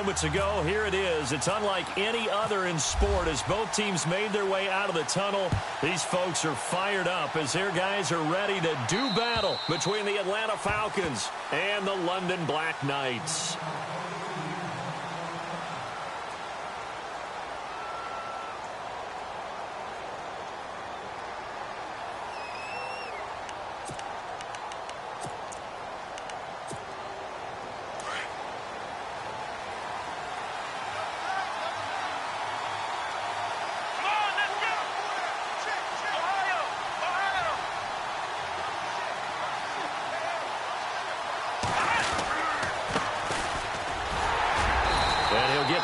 moments ago. Here it is. It's unlike any other in sport as both teams made their way out of the tunnel. These folks are fired up as their guys are ready to do battle between the Atlanta Falcons and the London Black Knights.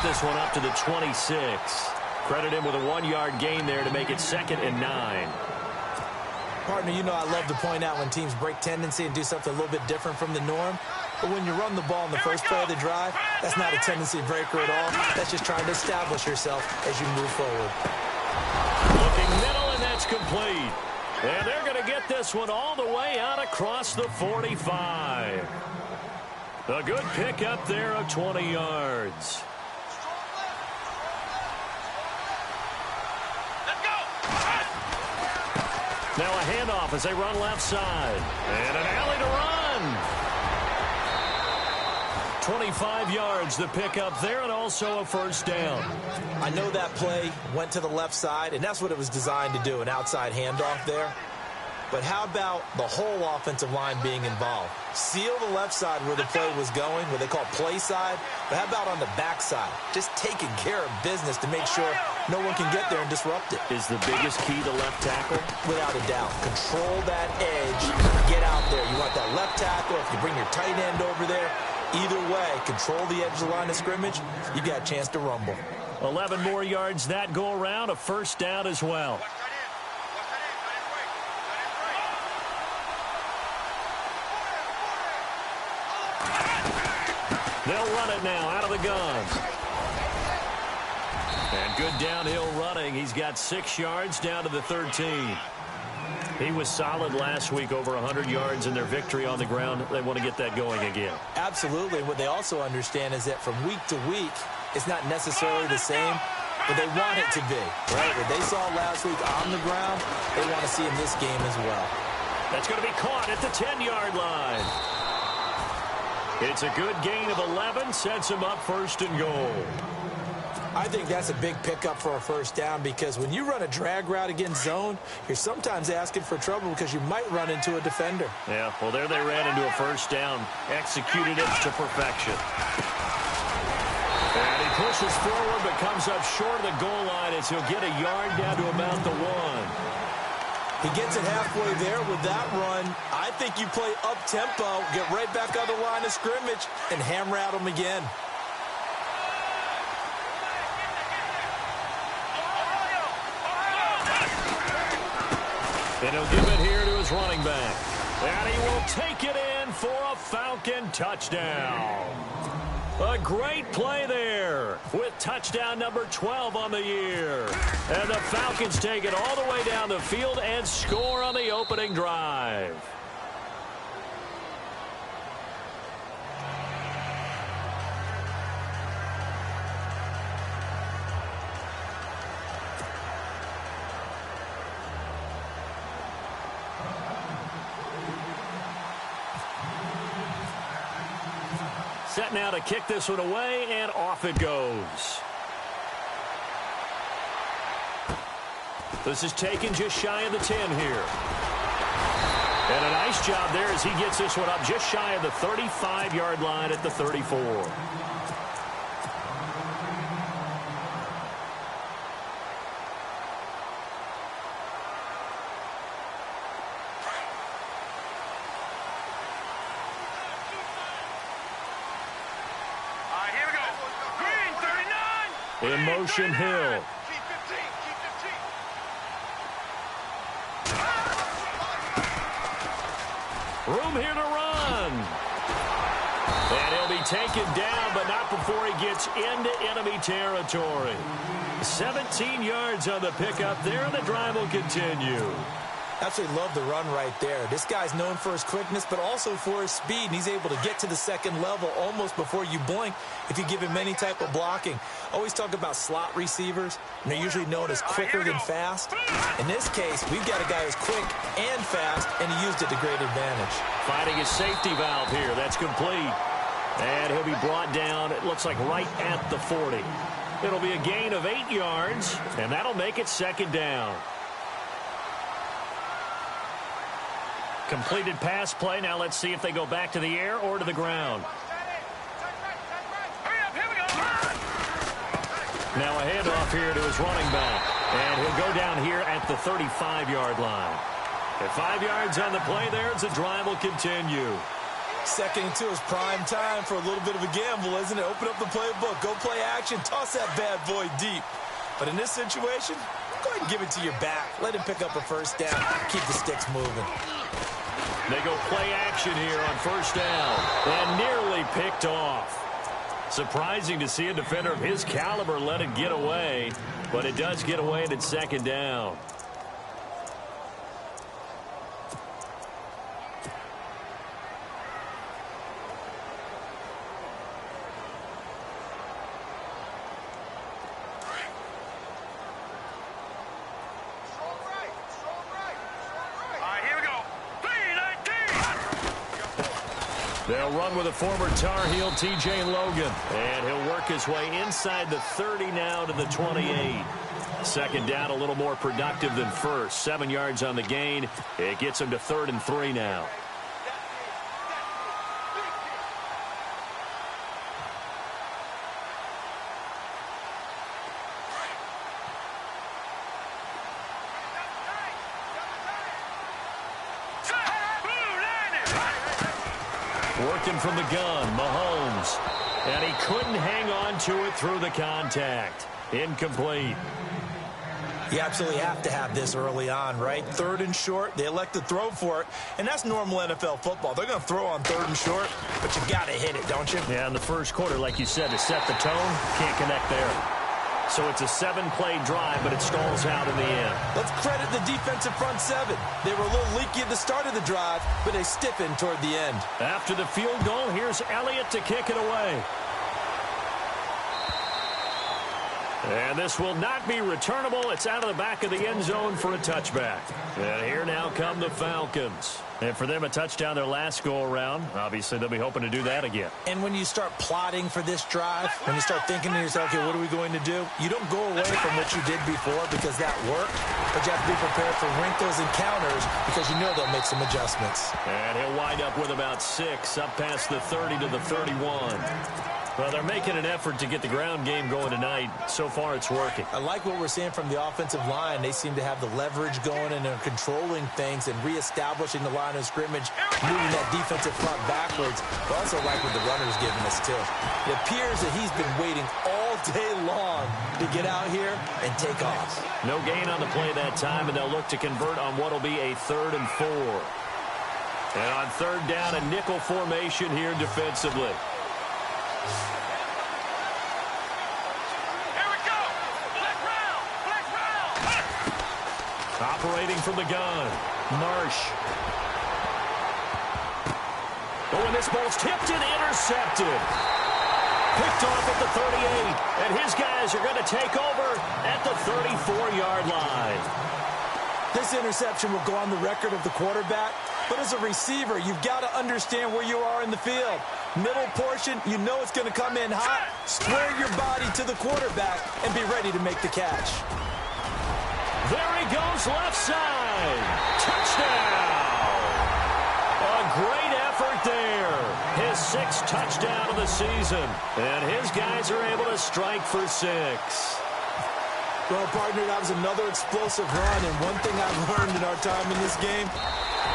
This one up to the 26. Credit him with a 1-yard gain there to make it 2nd and 9. Partner, you know I love to point out when teams break tendency and do something a little bit different from the norm. But when you run the ball in the first play of the drive, that's not a tendency breaker at all. That's just trying to establish yourself as you move forward. Looking middle, and that's complete. And they're going to get this one all the way out across the 45. A good pickup there of 20 yards. Now a handoff as they run left side. And an alley to run. 25 yards the pickup there, and also a first down. I know that play went to the left side, and that's what it was designed to do, an outside handoff there. But how about the whole offensive line being involved? Seal the left side where the play was going, what they call play side. But how about on the back side? Just taking care of business to make sure no one can get there and disrupt it. Is the biggest key to left tackle? Without a doubt. Control that edge. Get out there. You want that left tackle. If you bring your tight end over there, either way, control the edge of the line of scrimmage, you got a chance to rumble. 11 more yards that go around, a first down as well. They'll run it now out of the gun. And good downhill running. He's got 6 yards down to the 13. He was solid last week, over 100 yards in their victory on the ground. They want to get that going again. Absolutely. What they also understand is that from week to week, it's not necessarily the same, but they want it to be. Right? What they saw last week on the ground, they want to see in this game as well. That's going to be caught at the 10-yard line. It's a good gain of 11, sets him up 1st and goal. I think that's a big pickup for a first down because when you run a drag route against zone, you're sometimes asking for trouble because you might run into a defender. Yeah, well, there they ran into a first down, executed it to perfection. And he pushes forward but comes up short of the goal line as he'll get a yard down to about the 1. He gets it halfway there with that run. I think you play up-tempo, get right back on the line of scrimmage, and hammer at him again. And he'll give it here to his running back. And he will take it in for a Falcon touchdown. A great play there with touchdown number 12 on the year. And the Falcons take it all the way down the field and score on the opening drive. Set now to kick this one away, and off it goes. This is taken just shy of the 10 here. And a nice job there as he gets this one up just shy of the 35-yard line at the 34. In motion, Hill. Room here to run. And he'll be taken down, but not before he gets into enemy territory. 17 yards on the pickup there, and the drive will continue. Absolutely love the run right there. This guy's known for his quickness, but also for his speed, and he's able to get to the second level almost before you blink if you give him any type of blocking. Always talk about slot receivers, and they're usually known as quicker than fast. In this case, we've got a guy who's quick and fast, and he used it to great advantage. Finding his safety valve here. That's complete. And he'll be brought down, it looks like right at the 40. It'll be a gain of 8 yards, and that'll make it second down. Completed pass play. Now let's see if they go back to the air or to the ground. Now a handoff here to his running back. And he'll go down here at the 35-yard line. At 5 yards on the play there, the drive will continue. Second and 2 is prime time for a little bit of a gamble, isn't it? Open up the playbook, go play action, toss that bad boy deep. But in this situation, go ahead and give it to your back. Let him pick up a first down. Keep the sticks moving. They go play action here on first down. And nearly picked off. Surprising to see a defender of his caliber let it get away. But it does get away and it's second down. They'll run with a former Tar Heel, T.J. Logan. And he'll work his way inside the 30 now to the 28. Second down, a little more productive than first. 7 yards on the gain. It gets him to 3rd and 3 now. Working from the gun, Mahomes. And he couldn't hang on to it through the contact. Incomplete. You absolutely have to have this early on, right? 3rd and short, they elect to throw for it, and that's normal NFL football. They're going to throw on 3rd and short, but you got to hit it, don't you? Yeah, in the first quarter, like you said, to set the tone, can't connect there. So it's a 7-play drive, but it stalls out in the end. Let's credit the defensive front 7. They were a little leaky at the start of the drive, but they stiffened toward the end. After the field goal, here's Elliott to kick it away. And this will not be returnable. It's out of the back of the end zone for a touchback. And here now come the Falcons. And for them, a touchdown their last go-around. Obviously, they'll be hoping to do that again. And when you start plotting for this drive, when you start thinking to yourself, okay, what are we going to do? You don't go away from what you did before because that worked. But you have to be prepared for wrinkles and counters because you know they'll make some adjustments. And he'll wind up with about 6 up past the 30 to the 31. Well, they're making an effort to get the ground game going tonight. So far, it's working. I like what we're seeing from the offensive line. They seem to have the leverage going and they're controlling things and reestablishing the line of scrimmage, moving that defensive front backwards. But also like what the runner's giving us, too. It appears that he's been waiting all day long to get out here and take off. No gain on the play that time, and they'll look to convert on what will be a 3rd and 4. And on 3rd down, a nickel formation here defensively. Operating from the gun, Marsh. Oh, and this ball's tipped and intercepted. Picked off at the 38, and his guys are going to take over at the 34-yard line. This interception will go on the record of the quarterback, but as a receiver, you've got to understand where you are in the field. Middle portion, you know it's going to come in hot. Square your body to the quarterback and be ready to make the catch. There he goes, left side. Touchdown. A great effort there. His 6th touchdown of the season. And his guys are able to strike for 6. Well, partner, that was another explosive run. And one thing I've learned in our time in this game,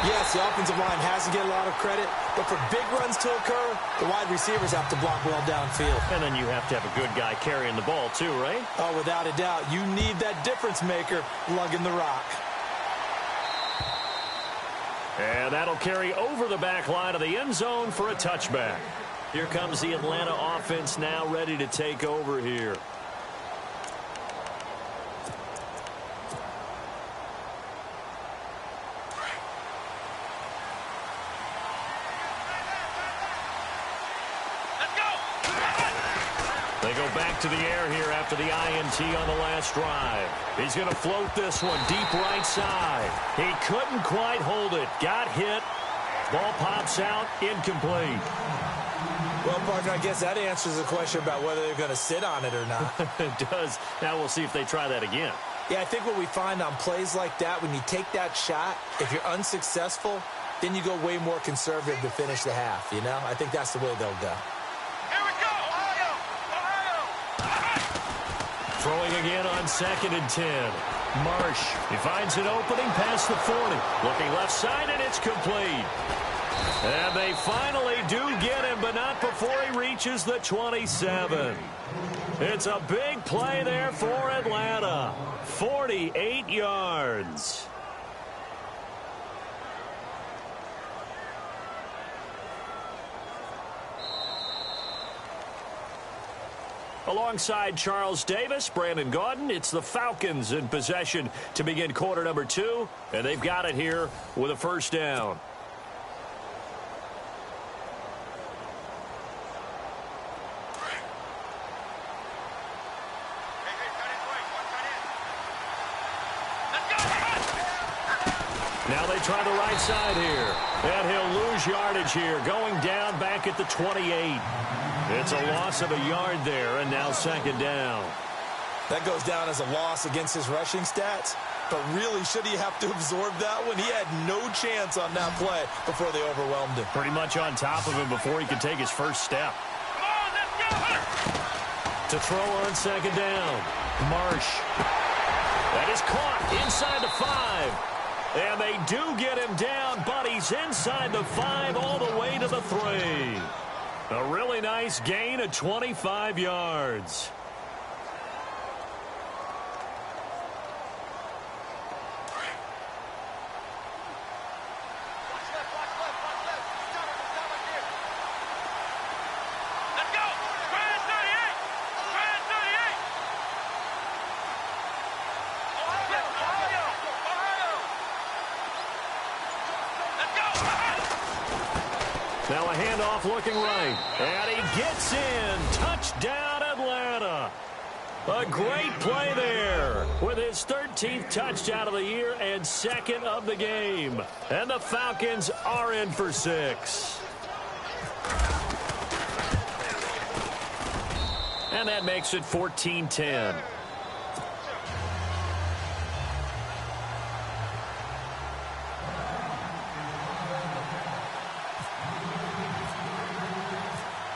yes, the offensive line has to get a lot of credit, but for big runs to occur, the wide receivers have to block well downfield. And then you have to have a good guy carrying the ball too, right? Oh, without a doubt. You need that difference maker lugging the rock. And that'll carry over the back line of the end zone for a touchback. Here comes the Atlanta offense now ready to take over here. They go back to the air here after the INT on the last drive. He's going to float this one deep right side. He couldn't quite hold it. Got hit. Ball pops out. Incomplete. Well, partner, I guess that answers the question about whether they're going to sit on it or not. It does. Now we'll see if they try that again. Yeah, I think what we find on plays like that, when you take that shot, if you're unsuccessful, then you go way more conservative to finish the half, you know? I think that's the way they'll go. Here we go! Ohio! Throwing again on 2nd and 10. Marsh, he finds an opening past the 40. Looking left side, and it's complete. And they finally do get him, but not before he reaches the 27. It's a big play there for Atlanta. 48 yards. Alongside Charles Davis, Brandon Gaudin, it's the Falcons in possession to begin quarter number 2, and they've got it here with a first down. Now they try the right side here, and he'll lose yardage here, going down back at the 28. It's a loss of a yard there, and now 2nd down. That goes down as a loss against his rushing stats, but really, should he have to absorb that one? He had no chance on that play before they overwhelmed him. Pretty much on top of him before he could take his first step. Come on, let's go! To throw on 2nd down, Marsh. That is caught inside the 5. And they do get him down, but he's inside the 5 all the way to the 3. A really nice gain of 25 yards. Now a handoff looking right. And he gets in. Touchdown, Atlanta. A great play there with his 13th touchdown of the year and 2nd of the game. And the Falcons are in for 6. And that makes it 14-10.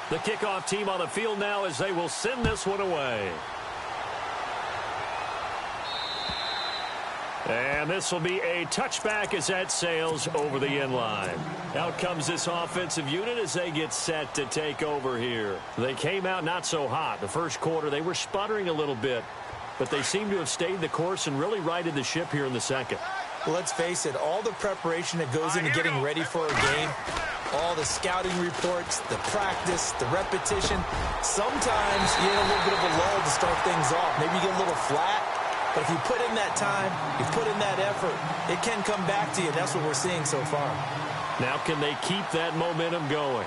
The kickoff team on the field now as they will send this one away. And this will be a touchback as that sails over the end line. Out comes this offensive unit as they get set to take over here. They came out not so hot. The first quarter, they were sputtering a little bit, but they seem to have stayed the course and really righted the ship here in the second. Well, let's face it, all the preparation that goes into getting ready for a game, all the scouting reports, the practice, the repetition, sometimes you get a little bit of a lull to start things off. Maybe you get a little flat, but if you put in that time, you put in that effort, it can come back to you, and that's what we're seeing so far. Now can they keep that momentum going?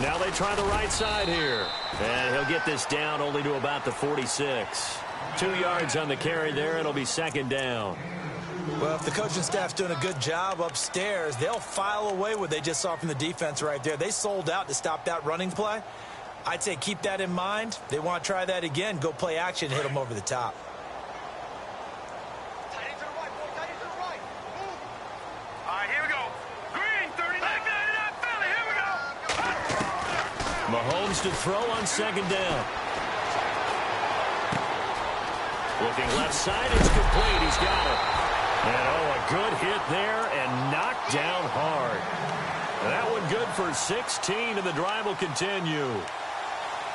Now they try the right side here. And he'll get this down only to about the 46. 2 yards on the carry there. It'll be 2nd down. Well, if the coaching staff's doing a good job upstairs, they'll file away what they just saw from the defense right there. They sold out to stop that running play. I'd say keep that in mind. They want to try that again. Go play action and hit them over the top. Mahomes to throw on 2nd down. Looking left side, it's complete. He's got it. And a good hit there and knocked down hard. That one good for 16, and the drive will continue.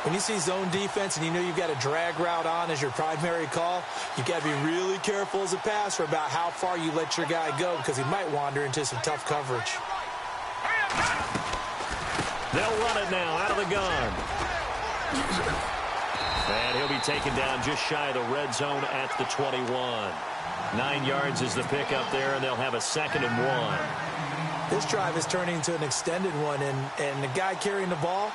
When you see zone defense and you know you've got a drag route on as your primary call, you've got to be really careful as a passer about how far you let your guy go because he might wander into some tough coverage. They'll run it now out of the gun. And he'll be taken down just shy of the red zone at the 21. 9 yards is the pickup there, and they'll have a 2nd and 1. This drive is turning into an extended one, and the guy carrying the ball,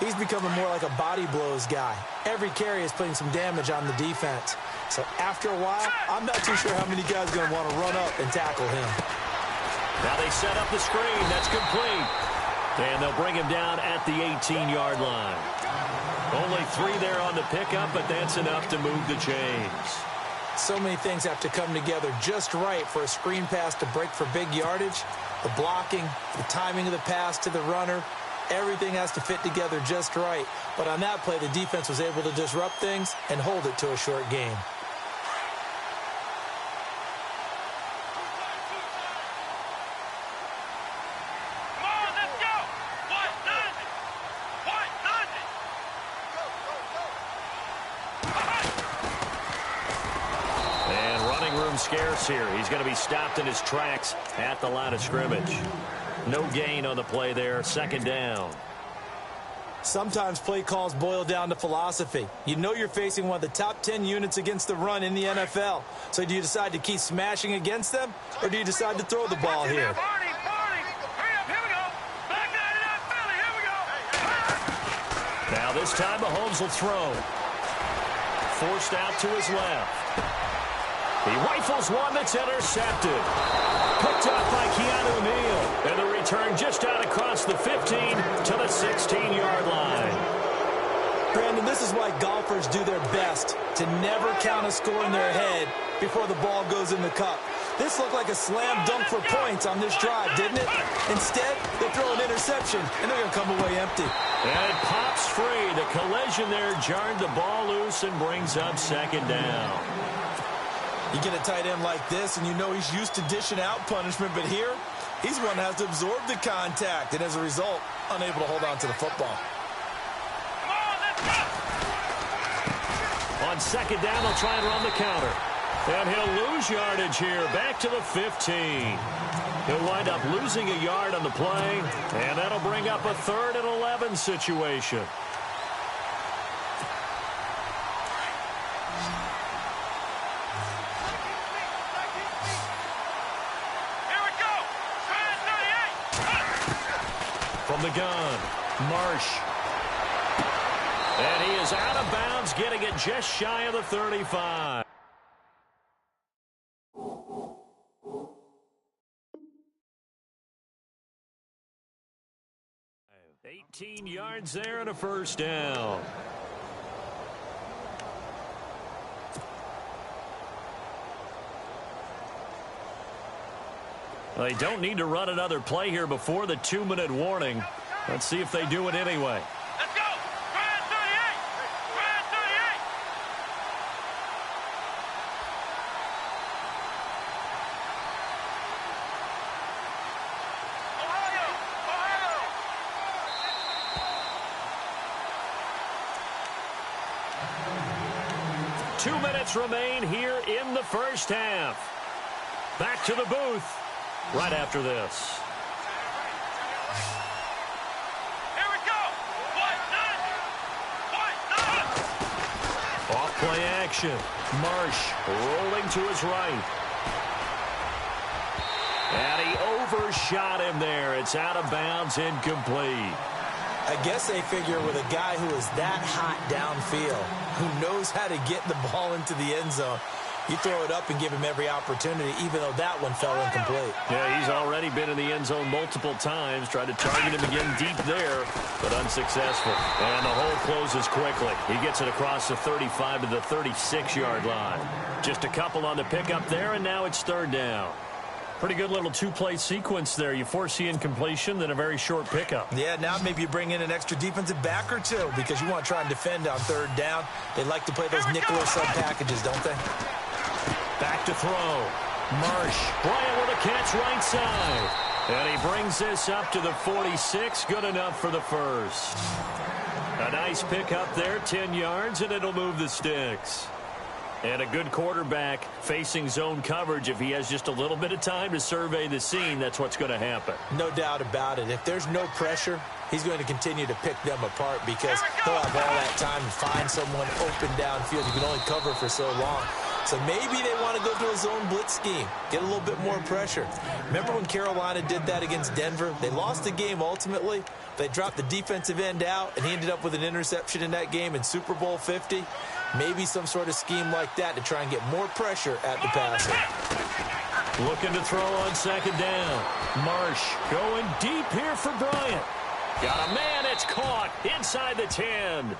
he's becoming more like a body blows guy. Every carry is putting some damage on the defense. So after a while, I'm not too sure how many guys are going to want to run up and tackle him. Now they set up the screen. That's complete. And they'll bring him down at the 18-yard line. Only 3 there on the pickup, but that's enough to move the chains. So many things have to come together just right for a screen pass to break for big yardage. The blocking, the timing of the pass to the runner, everything has to fit together just right. But on that play, the defense was able to disrupt things and hold it to a short game. Scarce here. He's going to be stopped in his tracks at the line of scrimmage. No gain on the play there. 2nd down. Sometimes play calls boil down to philosophy. You know you're facing one of the top 10 units against the run in the NFL. So do you decide to keep smashing against them, or do you decide to throw the ball here? Now this time Mahomes will throw. Forced out to his left. He rifles one that's intercepted. Picked up by Keanu Neal. And the return just out across the 15 to the 16-yard line. Brandon, this is why golfers do their best to never count a score in their head before the ball goes in the cup. This looked like a slam dunk for points on this drive, didn't it? Instead, they throw an interception, and they're going to come away empty. And it pops free. The collision there jarred the ball loose and brings up 2nd down. You get a tight end like this, and you know he's used to dishing out punishment, but here, he's one that has to absorb the contact, and as a result, unable to hold on to the football. On 2nd down, they'll try and run the counter. And he'll lose yardage here, back to the 15. He'll wind up losing a yard on the play, and that'll bring up a 3rd and 11 situation. From the gun, Marsh. And he is out of bounds, getting it just shy of the 35. 18 yards there and a 1st down. They don't need to run another play here before the 2-minute warning. Let's see if they do it anyway. Let's go! Try 38! Try 38! Ohio! 2 minutes remain here in the 1st half. Back to the booth right after this. Here we go! Off play action. Marsh rolling to his right. And he overshot him there. It's out of bounds, incomplete. I guess they figure with a guy who is that hot downfield, who knows how to get the ball into the end zone, you throw it up and give him every opportunity, even though that one fell incomplete. Yeah, he's already been in the end zone multiple times. Tried to target him again deep there, but unsuccessful. And the hole closes quickly. He gets it across the 35 to the 36-yard line. Just a couple on the pickup there, and now it's 3rd down. Pretty good little 2-play sequence there. You force the incompletion, then a very short pickup. Yeah, now maybe you bring in an extra defensive back or two because you want to try and defend on 3rd down. They like to play those nickel or sub packages, don't they? Back to throw. Marsh. Bryant with a catch right side. And he brings this up to the 46. Good enough for the 1st. A nice pickup there, 10 yards, and it'll move the sticks. And a good quarterback facing zone coverage. If he has just a little bit of time to survey the scene, that's what's going to happen. No doubt about it. If there's no pressure, he's going to continue to pick them apart because he'll have all that time to find someone open downfield. You can only cover for so long. So maybe they want to go to a zone blitz scheme, get a little bit more pressure. Remember when Carolina did that against Denver? They lost the game ultimately. They dropped the defensive end out, and he ended up with an interception in that game in Super Bowl 50. Maybe some sort of scheme like that to try and get more pressure at the passer. Looking to throw on second down. Marsh going deep here for Bryant. Got a man, it's caught inside the 10.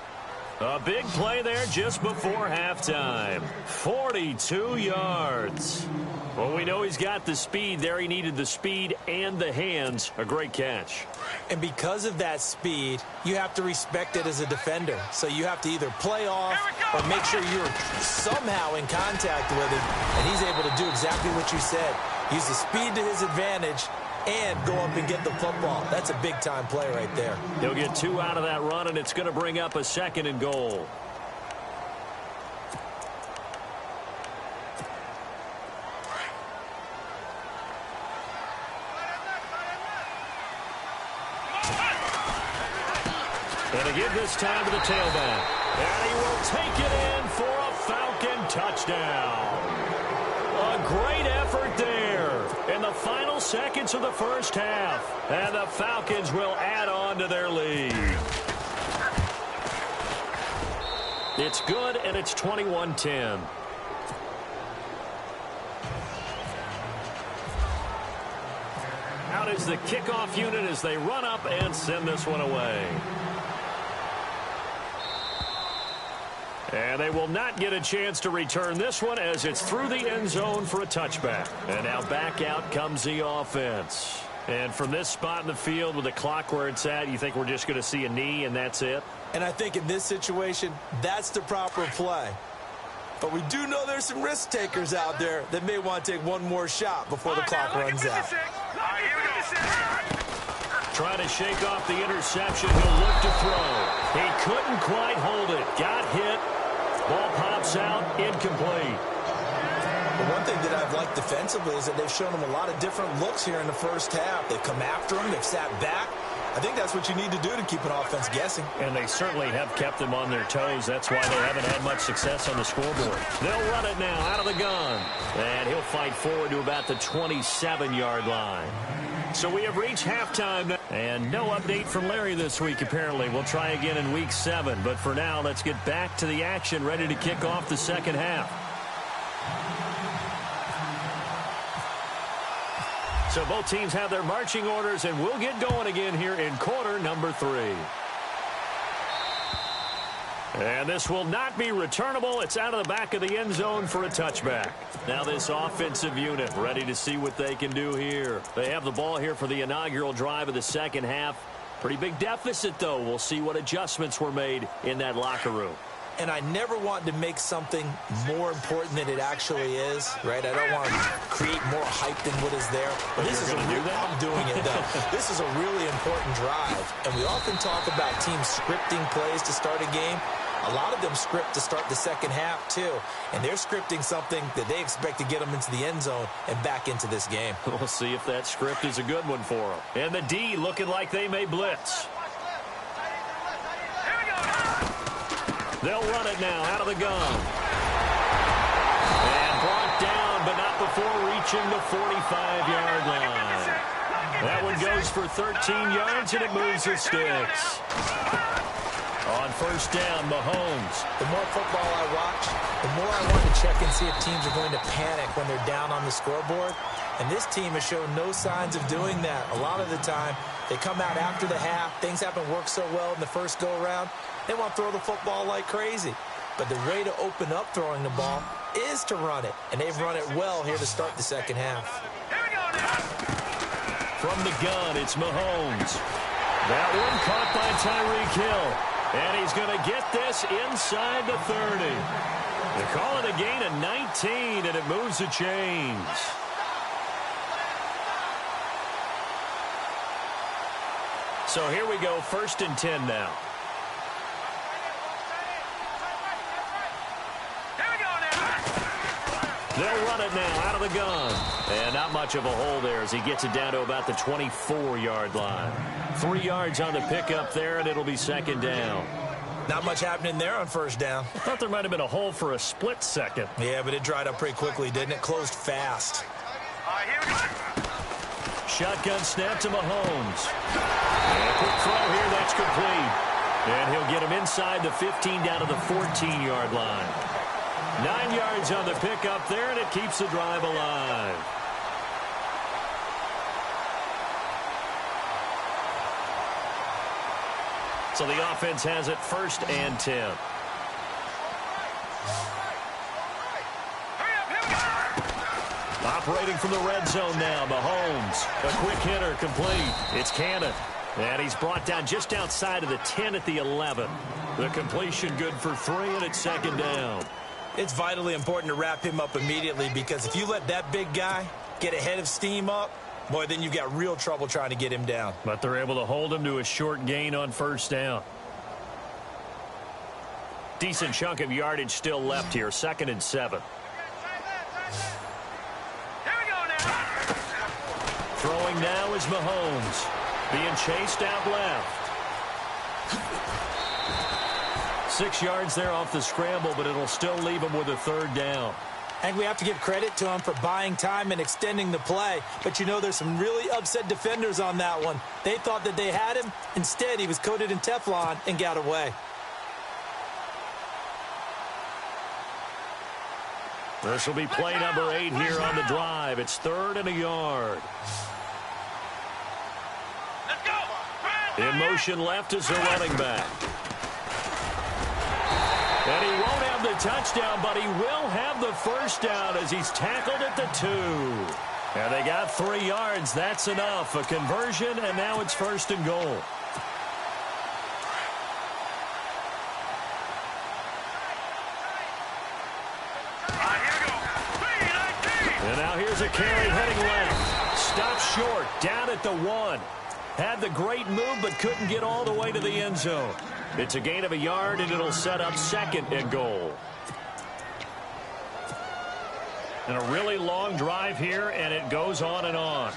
A big play there just before halftime. 42 yards. Well, we know he's got the speed there. He needed the speed and the hands. A great catch. And because of that speed, you have to respect it as a defender. So you have to either play off or make sure you're somehow in contact with him. And he's able to do exactly what you said. Use the speed to his advantage and go up and get the football. That's a big-time play right there. He'll get 2 out of that run, and it's going to bring up a 2nd and goal. And to give this time to the tailback. And he will take it in for a Falcon touchdown. A great effort there in the final seconds of the first half. And the Falcons will add on to their lead. It's good, and it's 21-10. Out is the kickoff unit as they run up and send this one away. And they will not get a chance to return this one as it's through the end zone for a touchback. And now back out comes the offense. And from this spot in the field with the clock where it's at, you think we're just going to see a knee and that's it? And I think in this situation, that's the proper play. But we do know there's some risk takers out there that may want to take one more shot before the clock runs out. Trying to shake off the interception. He'll look to throw. He couldn't quite hold it. Got hit. Ball pops out. Incomplete. The one thing that I've liked defensively is that they've shown him a lot of different looks here in the first half. They've come after him. They've sat back. I think that's what you need to do to keep an offense guessing. And they certainly have kept them on their toes. That's why they haven't had much success on the scoreboard. They'll run it now out of the gun. And he'll fight forward to about the 27-yard line. So we have reached halftime now. And no update from Larry this week, apparently. We'll try again in week 7. But for now, let's get back to the action, ready to kick off the second half. So both teams have their marching orders, and we'll get going again here in quarter number 3. And this will not be returnable. It's out of the back of the end zone for a touchback. Now this offensive unit ready to see what they can do here. They have the ball here for the inaugural drive of the second half. Pretty big deficit, though. We'll see what adjustments were made in that locker room. And I never want to make something more important than it actually is, right? I don't want to create more hype than what is there. But this is I'm doing it, though. This is a really important drive. And we often talk about teams scripting plays to start a game. A lot of them script to start the second half, too. And they're scripting something that they expect to get them into the end zone and back into this game. We'll see if that script is a good one for them. And the D looking like they may blitz. They'll run it now out of the gun. And brought down, but not before reaching the 45-yard line. That one goes for 13 yards, and it moves the sticks. On first down, Mahomes. The more football I watch, the more I want to check and see if teams are going to panic when they're down on the scoreboard. And this team has shown no signs of doing that. A lot of the time, they come out after the half. Things haven't worked so well in the first go-around. They want to throw the football like crazy. But the way to open up throwing the ball is to run it. And they've run it well here to start the second half. From the gun, it's Mahomes. That one caught by Tyreek Hill. And he's going to get this inside the 30. They call it a gain of 19, and it moves the chains. So here we go, 1st and 10 now. They'll run it now out of the gun. And not much of a hole there as he gets it down to about the 24-yard line. 3 yards on the pickup there, and it'll be second down. Not much happening there on first down. I thought there might have been a hole for a split second. Yeah, but it dried up pretty quickly, didn't it? Closed fast. Here we go. Shotgun snap to Mahomes. And a quick throw here, that's complete. And he'll get him inside the 15 down to the 14-yard line. 9 yards on the pickup there, and it keeps the drive alive. So the offense has it 1st and 10. Operating from the red zone now, Mahomes. A quick hitter, complete. It's Cannon. And he's brought down just outside of the 10 at the 11. The completion good for 3, and it's 2nd down. It's vitally important to wrap him up immediately, because if you let that big guy get ahead of steam up, boy, then you've got real trouble trying to get him down. But they're able to hold him to a short gain on 1st down. Decent chunk of yardage still left here, 2nd and 7. Throwing now is Mahomes. Being chased out left. 6 yards there off the scramble, but it'll still leave him with a 3rd down. I think we have to give credit to him for buying time and extending the play. But, you know, there's some really upset defenders on that one. They thought that they had him. Instead, he was coated in Teflon and got away. This will be play number 8 here on the drive. It's 3rd and a yard. In motion left is the running back. And he won't have the touchdown, but he will have the 1st down as he's tackled at the 2. And they got 3 yards. That's enough. A conversion, and now it's 1st and goal. And now here's a carry heading left. Stopped short, down at the 1. Had the great move, but couldn't get all the way to the end zone. It's a gain of a yard, and it'll set up 2nd and goal. And a really long drive here, and it goes on and on.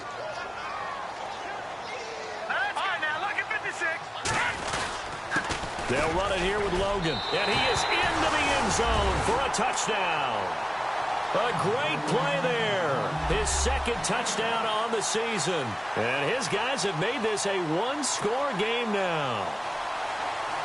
They'll run it here with Logan. And he is into the end zone for a touchdown. A great play there. His 2nd touchdown on the season. And his guys have made this a 1-score game now.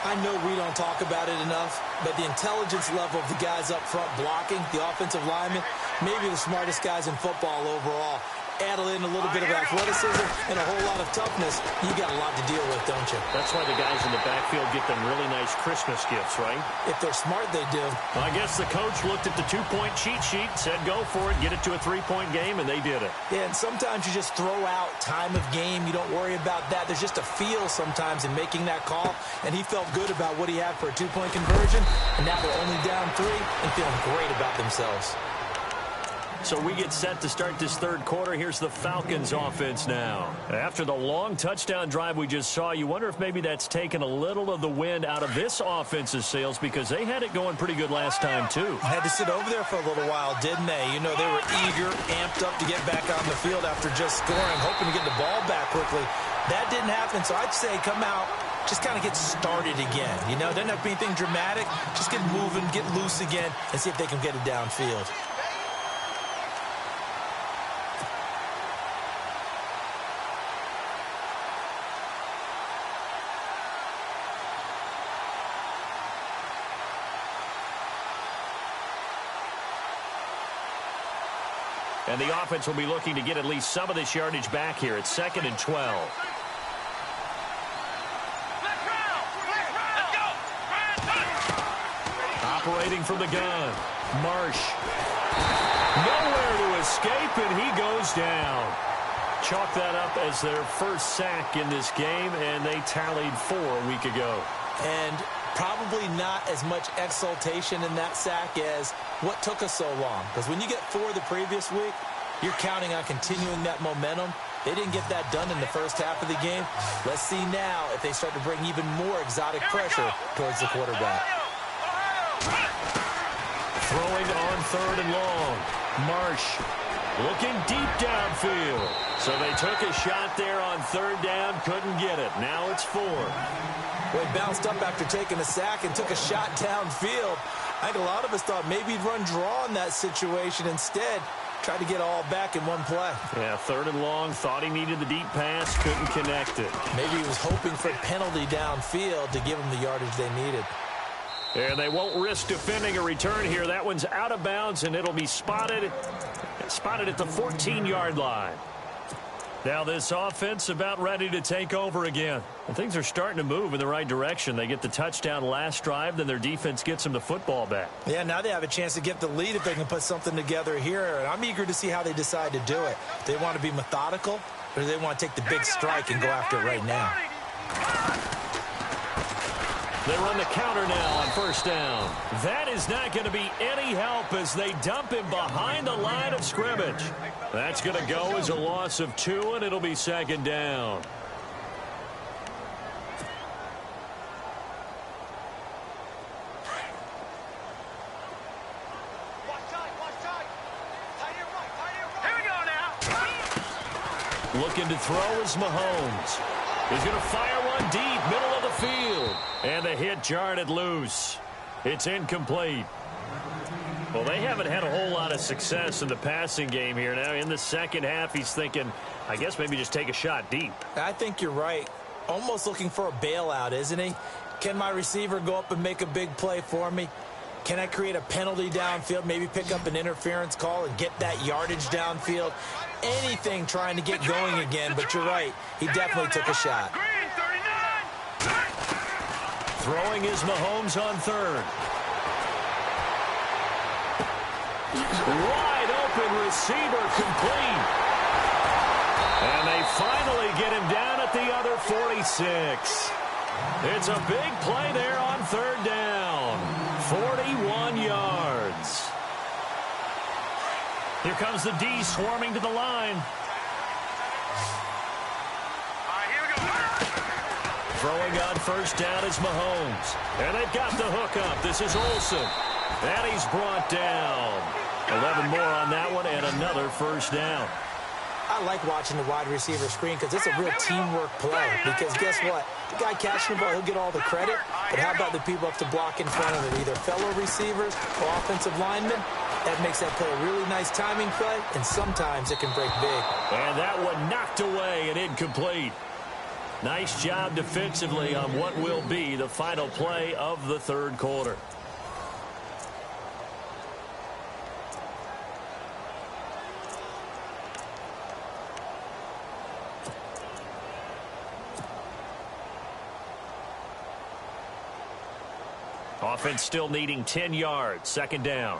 I know we don't talk about it enough, but the intelligence level of the guys up front blocking, the offensive linemen, maybe the smartest guys in football overall. Add in a little bit of athleticism and a whole lot of toughness, you got a lot to deal with, don't you? That's why the guys in the backfield get them really nice Christmas gifts, right? If they're smart, they do. I guess the coach looked at the 2-point cheat sheet, said go for it, get it to a 3-point game, and they did it. Yeah, and sometimes you just throw out time of game. You don't worry about that. There's just a feel sometimes in making that call, and he felt good about what he had for a 2-point conversion, and now they're only down 3 and feeling great about themselves. So we get set to start this 3rd quarter. Here's the Falcons offense now. After the long touchdown drive we just saw, you wonder if maybe that's taken a little of the wind out of this offense's sails, because they had it going pretty good last time too. Had to sit over there for a little while, didn't they? You know, they were eager, amped up to get back on the field after just scoring, hoping to get the ball back quickly. That didn't happen, so I'd say come out, just kind of get started again. You know, doesn't have to be anything dramatic. Just get moving, get loose again, and see if they can get it downfield. And the offense will be looking to get at least some of this yardage back here. It's 2nd and 12. Operating from the gun. Marsh. Nowhere to escape, and he goes down. Chalk that up as their 1st sack in this game, and they tallied 4 a week ago. And probably not as much exultation in that sack as what took us so long. Because when you get 4 the previous week, you're counting on continuing that momentum. They didn't get that done in the first half of the game. Let's see now if they start to bring even more exotic pressure towards the quarterback. Throwing on 3rd and long. Marsh looking deep downfield. So they took a shot there on third down, couldn't get it. Now it's fourth. Well, he bounced up after taking a sack and took a shot downfield. I think a lot of us thought maybe he'd run draw in that situation. Instead, tried to get all back in one play. Yeah, third and long, thought he needed the deep pass, couldn't connect it. Maybe he was hoping for a penalty downfield to give him the yardage they needed. And they won't risk defending a return here. That one's out of bounds, and it'll be spotted at the 14-yard line. Now this offense about ready to take over again. And things are starting to move in the right direction. They get the touchdown last drive, then their defense gets them the football back. Yeah, now they have a chance to get the lead if they can put something together here. And I'm eager to see how they decide to do it. They want to be methodical, or do they want to take the big strike and go after it right now? They run the counter now on first down. That is not going to be any help as they dump him behind the line of scrimmage. That's going to go as a loss of 2, and it'll be second down. Here we go now. Looking to throw is Mahomes. He's going to fire one deep, middle of the field. And the hit jarred it loose. It's incomplete. Well, they haven't had a whole lot of success in the passing game here. Now, in the second half, he's thinking, I guess maybe just take a shot deep. I think you're right. Almost looking for a bailout, isn't he? Can my receiver go up and make a big play for me? Can I create a penalty downfield, maybe pick up an interference call and get that yardage downfield? Anything trying to get going again, but you're right. He definitely took a shot. Green, 39. Throwing is Mahomes on third. Wide open receiver complete. And they finally get him down at the other 46. It's a big play there on third down. 41 yards. Here comes the D swarming to the line. Here we go. Throwing on first down is Mahomes. And they've got the hook up. This is Olsen. And he's brought down. 11 more on that one and another first down. I like watching the wide receiver screen because it's a real teamwork play. Because guess what? The guy catching the ball, he'll get all the credit. But how about the people up to block in front of him? Either fellow receivers or offensive linemen. That makes that play a really nice timing play, and sometimes it can break big. And that one knocked away and incomplete. Nice job defensively on what will be the final play of the third quarter. Offense still needing 10 yards. Second down.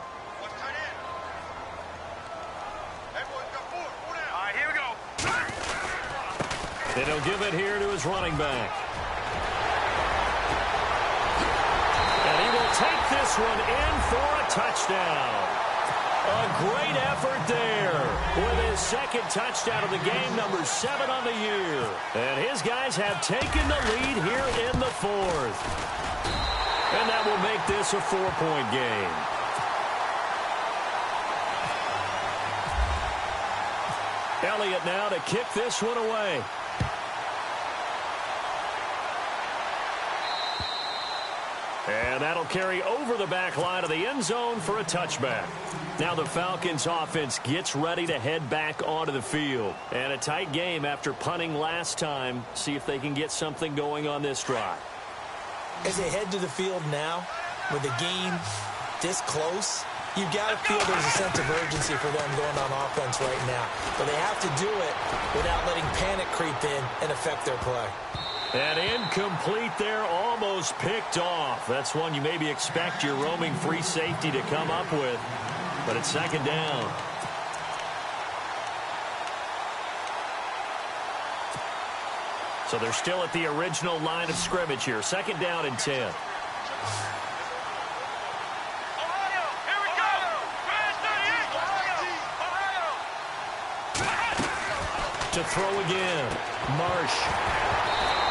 Here we go. And he'll give it here to his running back. And he will take this one in for a touchdown. A great effort there with his second touchdown of the game, number 7 on the year. And his guys have taken the lead here in the fourth. And that will make this a 4-point game. Elliott now to kick this one away. And that'll carry over the back line of the end zone for a touchback. Now the Falcons offense gets ready to head back onto the field. And a tight game after punting last time. See if they can get something going on this drive. As they head to the field now, with the game this close, you've got to feel there's a sense of urgency for them going on offense right now. But they have to do it without letting panic creep in and affect their play. And incomplete there, almost picked off. That's one you maybe expect your roaming free safety to come up with. But it's second down. So they're still at the original line of scrimmage here. Second down and 10. Ohio, here we go. Fast 38. Ohio. To throw again. Marsh.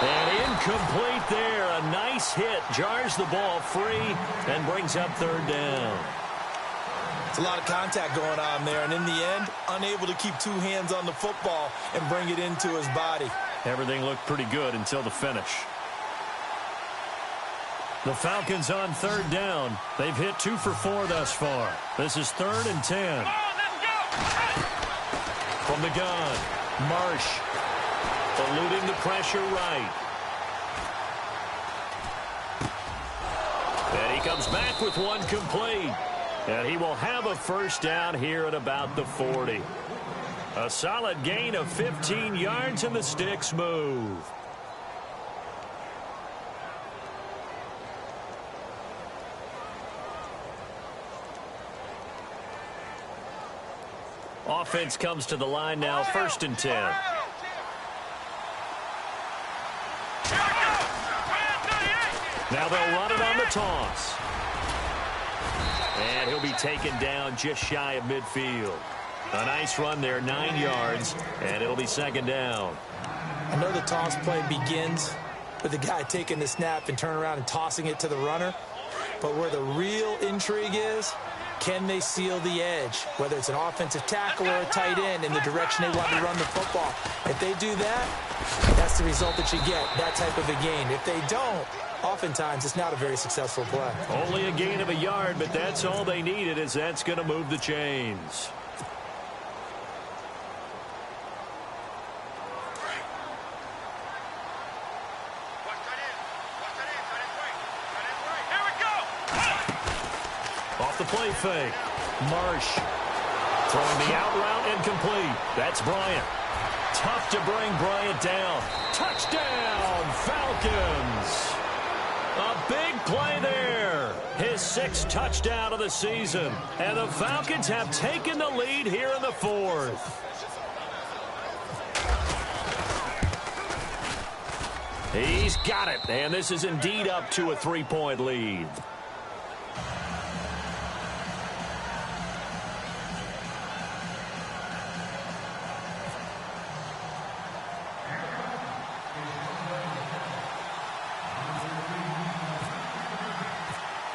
And incomplete there. A nice hit. Jars the ball free and brings up third down. It's a lot of contact going on there, and in the end, unable to keep two hands on the football and bring it into his body. Everything looked pretty good until the finish. The Falcons on third down. They've hit 2 for 4 thus far. This is 3rd and 10. From the gun, Marsh eluding the pressure right. And he comes back with one complete. And he will have a first down here at about the 40. A solid gain of 15 yards, and the sticks move. Offense comes to the line now, 1st and 10. Now they'll run it on the toss. And he'll be taken down just shy of midfield. A nice run there, 9 yards, and it'll be 2nd down. I know the toss play begins with the guy taking the snap and turning around and tossing it to the runner. But where the real intrigue is, can they seal the edge, whether it's an offensive tackle or a tight end, in the direction they want to run the football? If they do that, that's the result that you get, that type of a gain. If they don't, oftentimes it's not a very successful play. Only a gain of a yard, but that's all they needed, as that's going to move the chains. Off the play fake. Marsh throwing the out route incomplete. That's Bryant. Tough to bring Bryant down. Touchdown, Falcons. A big play there. His 6th touchdown of the season. And the Falcons have taken the lead here in the 4th. He's got it. And this is indeed up to a 3-point lead.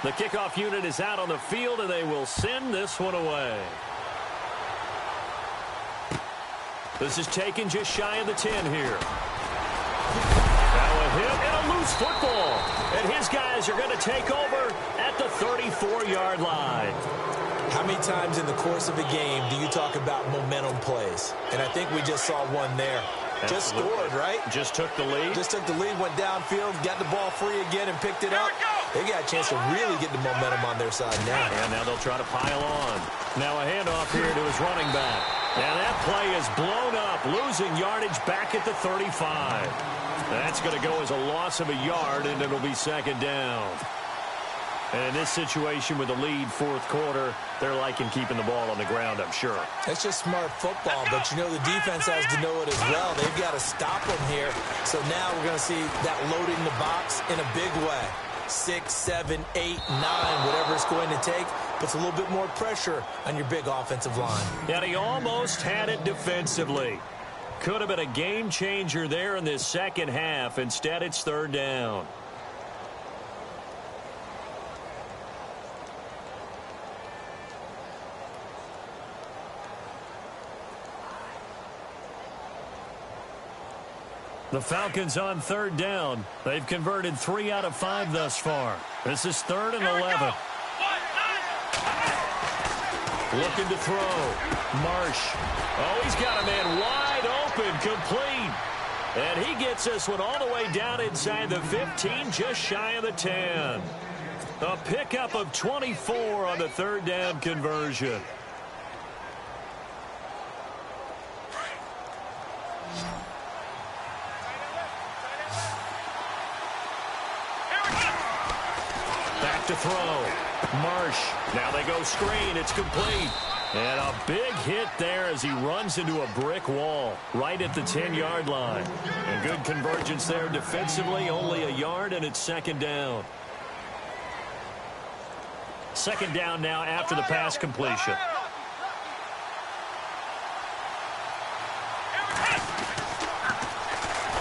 The kickoff unit is out on the field, and they will send this one away. This is taken just shy of the 10 here. Now a hit and a loose football. And his guys are going to take over at the 34-yard line. How many times in the course of a game do you talk about momentum plays? And I think we just saw one there. Just scored, right? Just took the lead. Just took the lead, went downfield, got the ball free again, and picked it up. They got a chance to really get the momentum on their side now. And now they'll try to pile on. Now a handoff here to his running back. And that play is blown up, losing yardage back at the 35. That's going to go as a loss of a yard, and it'll be 2nd down. And in this situation with the lead, 4th quarter, they're liking keeping the ball on the ground, I'm sure. That's just smart football, but you know the defense has to know it as well. They've got to stop them here. So now we're going to see that loading the box in a big way. 6, 7, 8, 9, whatever it's going to take, puts a little bit more pressure on your big offensive line. And he almost had it defensively. Could have been a game changer there in this 2nd half. Instead, it's 3rd down. The Falcons on 3rd down. They've converted 3 out of 5 thus far. This is 3rd and 11. Looking to throw. Marsh. Oh, he's got a man wide open, complete. And he gets this one all the way down inside the 15, just shy of the 10. A pickup of 24 on the 3rd down conversion. Back to throw. Marsh. Now they go screen. It's complete. And a big hit there as he runs into a brick wall right at the 10-yard line. And good convergence there defensively. Only a yard, and it's 2nd down. 2nd down now after the pass completion.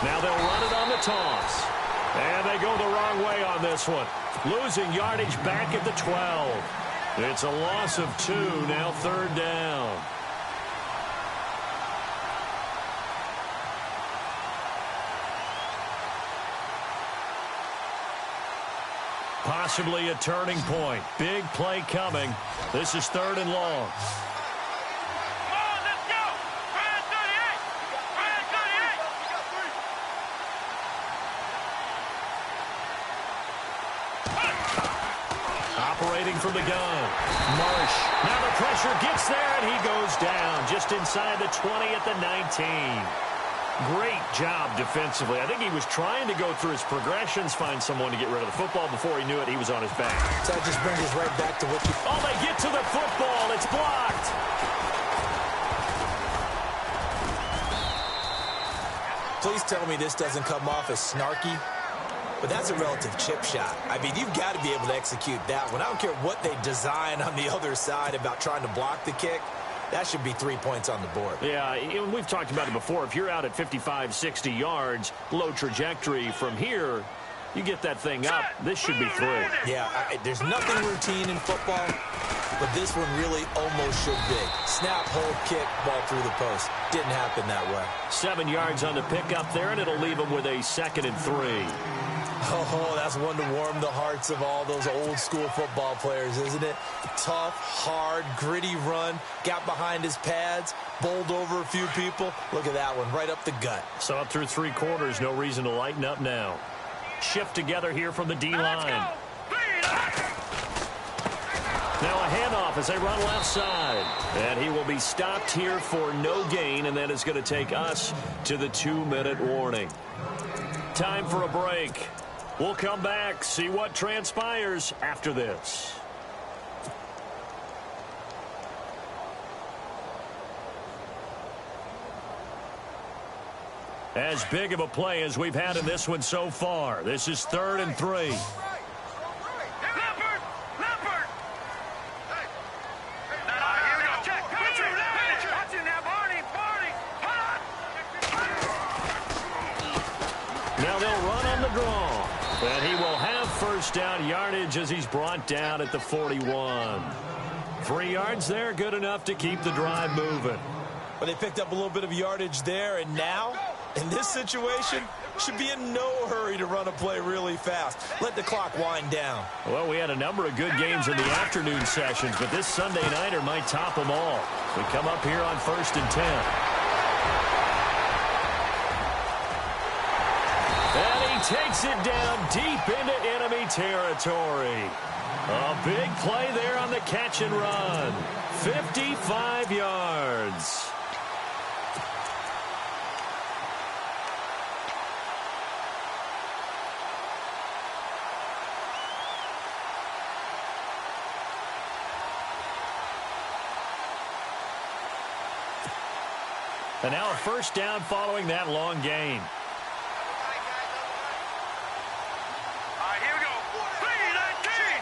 Now they'll run it on the toss. And they go the wrong way on this one. Losing yardage back at the 12. It's a loss of 2, now 3rd down. Possibly a turning point. Big play coming. This is 3rd and long. Come on, let's go. 38. 38. Operating from the gun. Marsh. Now the pressure gets there, and he goes down just inside the 20 at the 19. Great job defensively. I think he was trying to go through his progressions, find someone to get rid of the football. Before he knew it, he was on his back. So that just brings us right back to what you... Oh, they get to the football. It's blocked. Please tell me this doesn't come off as snarky, but that's a relative chip shot. I mean, you've got to be able to execute that one. I don't care what they design on the other side about trying to block the kick. That should be 3 points on the board. Yeah, we've talked about it before. If you're out at 55, 60 yards, low trajectory from here, you get that thing up, this should be 3. Yeah, there's nothing routine in football, but this one really almost should be. Snap, hold, kick, ball through the post. Didn't happen that way. 7 yards on the pickup there, and it'll leave them with a 2nd and 3. Oh, that's one to warm the hearts of all those old-school football players, isn't it? Tough, hard, gritty run, got behind his pads, bowled over a few people. Look at that one, right up the gut. So up through 3 quarters, no reason to lighten up now. Shift together here from the D-line. Now a handoff as they run left side. And he will be stopped here for no gain, and that is going to take us to the 2-minute warning. Time for a break. We'll come back, see what transpires after this. As big of a play as we've had in this one so far. This is 3rd and 3. Leopard! Leopard! Here we go. Check. Watch it now, Barney. Now they'll run on the draw. And he will have 1st down yardage as he's brought down at the 41. 3 yards there, good enough to keep the drive moving. Well, they picked up a little bit of yardage there, and now, in this situation, should be in no hurry to run a play really fast. Let the clock wind down. Well, we had a number of good games in the afternoon sessions, but this Sunday nighter might top them all. We come up here on 1st and 10. And he takes it down deep into enemy territory. A big play there on the catch and run. 55 yards. And now a 1st down following that long gain. All right, here we go. 319!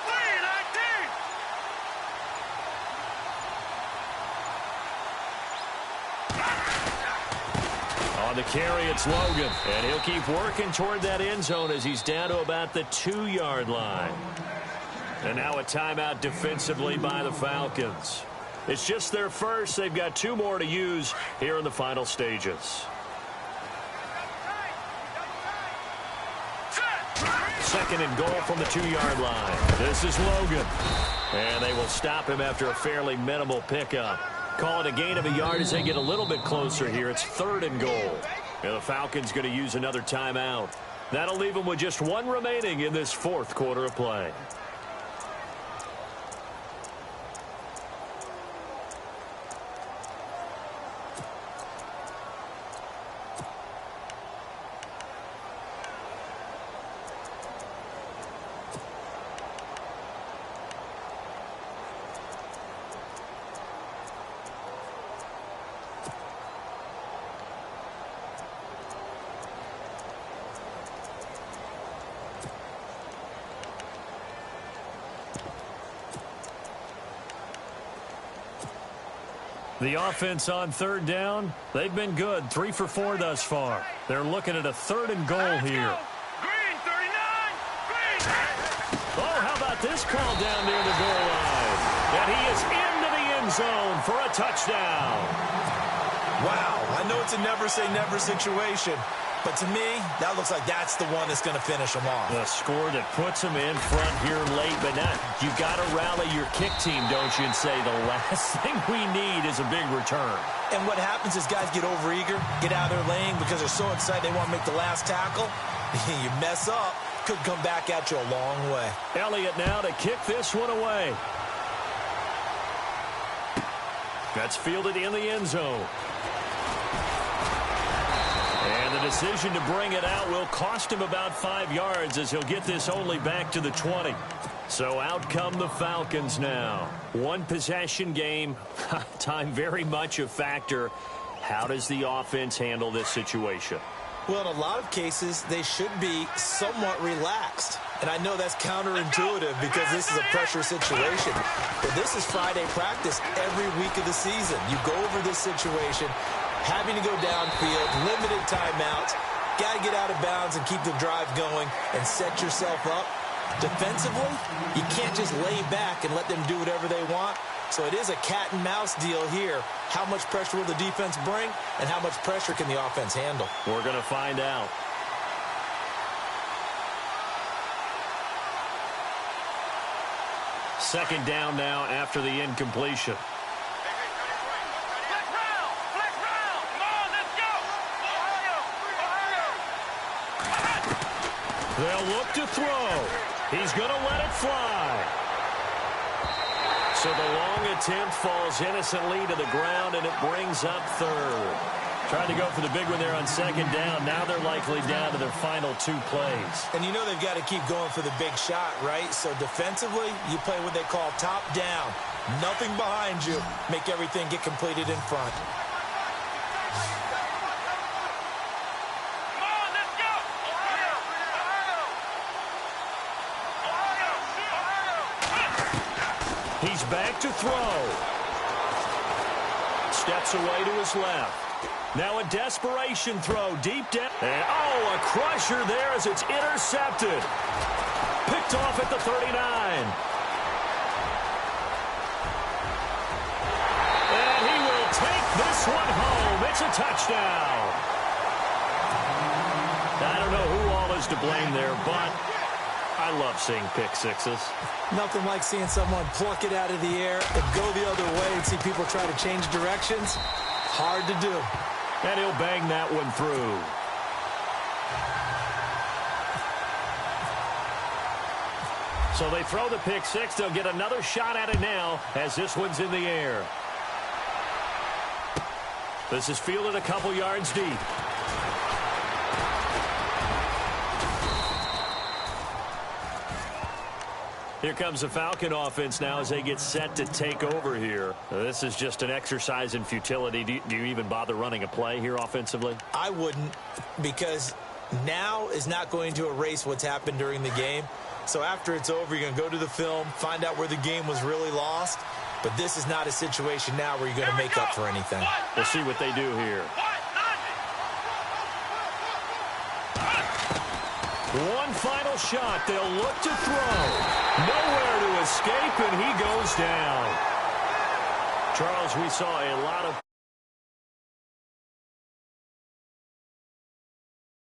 319! On the carry, it's Logan. And he'll keep working toward that end zone as he's down to about the 2-yard line. And now a timeout defensively by the Falcons. It's just their first. They've got 2 more to use here in the final stages. 2nd and goal from the 2-yard line. This is Logan. And they will stop him after a fairly minimal pickup. Call it a gain of a yard as they get a little bit closer here. It's 3rd and goal. And the Falcons going to use another timeout. That'll leave them with just 1 remaining in this 4th quarter of play. The offense on 3rd down, they've been good. 3 for 4 thus far. They're looking at a 3rd and goal here. Green, 39! Green! Oh, how about this call down near the goal line. And he is into the end zone for a touchdown. Wow, I know it's a never-say-never situation, but to me, that looks like that's the one that's going to finish him off. The score that puts him in front here late, but now you got to rally your kick team, don't you, and say the last thing we need is a big return. And what happens is guys get overeager, get out of their lane because they're so excited they want to make the last tackle. You mess up, could come back at you a long way. Elliott now to kick this one away. That's fielded in the end zone. And the decision to bring it out will cost him about 5 yards as he'll get this only back to the 20. So out come the Falcons now. One possession game. Time very much a factor. How does the offense handle this situation? Well, in a lot of cases, they should be somewhat relaxed. And I know that's counterintuitive because this is a pressure situation. But this is Friday practice every week of the season. You go over this situation, having to go downfield, limited timeouts, got to get out of bounds and keep the drive going and set yourself up. Defensively, you can't just lay back and let them do whatever they want. So it is a cat and mouse deal here. How much pressure will the defense bring, and how much pressure can the offense handle? We're going to find out. Second down now after the incompletion. Flex round! Flex round! Come on, let's go! They'll look to throw. He's going to let it fly. So the long attempt falls innocently to the ground, and it brings up third. Trying to go for the big one there on second down. Now they're likely down to their final 2 plays. And you know they've got to keep going for the big shot, right? So defensively, you play what they call top down. Nothing behind you. Make everything get completed in front. Come on, let's go! He's back to throw. Steps away to his left. Now a desperation throw deep down. And a crusher there as it's intercepted. Picked off at the 39. And he will take this one home. It's a touchdown. I don't know who all is to blame there, but I love seeing pick sixes. Nothing like seeing someone pluck it out of the air and go the other way and see people try to change directions. Hard to do. And he'll bang that one through. So they throw the pick six. They'll get another shot at it now as this one's in the air. This is fielded a couple yards deep. Here comes the Falcon offense now as they get set to take over here. This is just an exercise in futility. Do you even bother running a play here offensively? I wouldn't, because now is not going to erase what's happened during the game. So after it's over, you're going to go to the film, find out where the game was really lost. But this is not a situation now where you're going to make up for anything. We'll see what they do here. One final shot. They'll look to throw. Nowhere to escape, and he goes down. Charles, we saw a lot of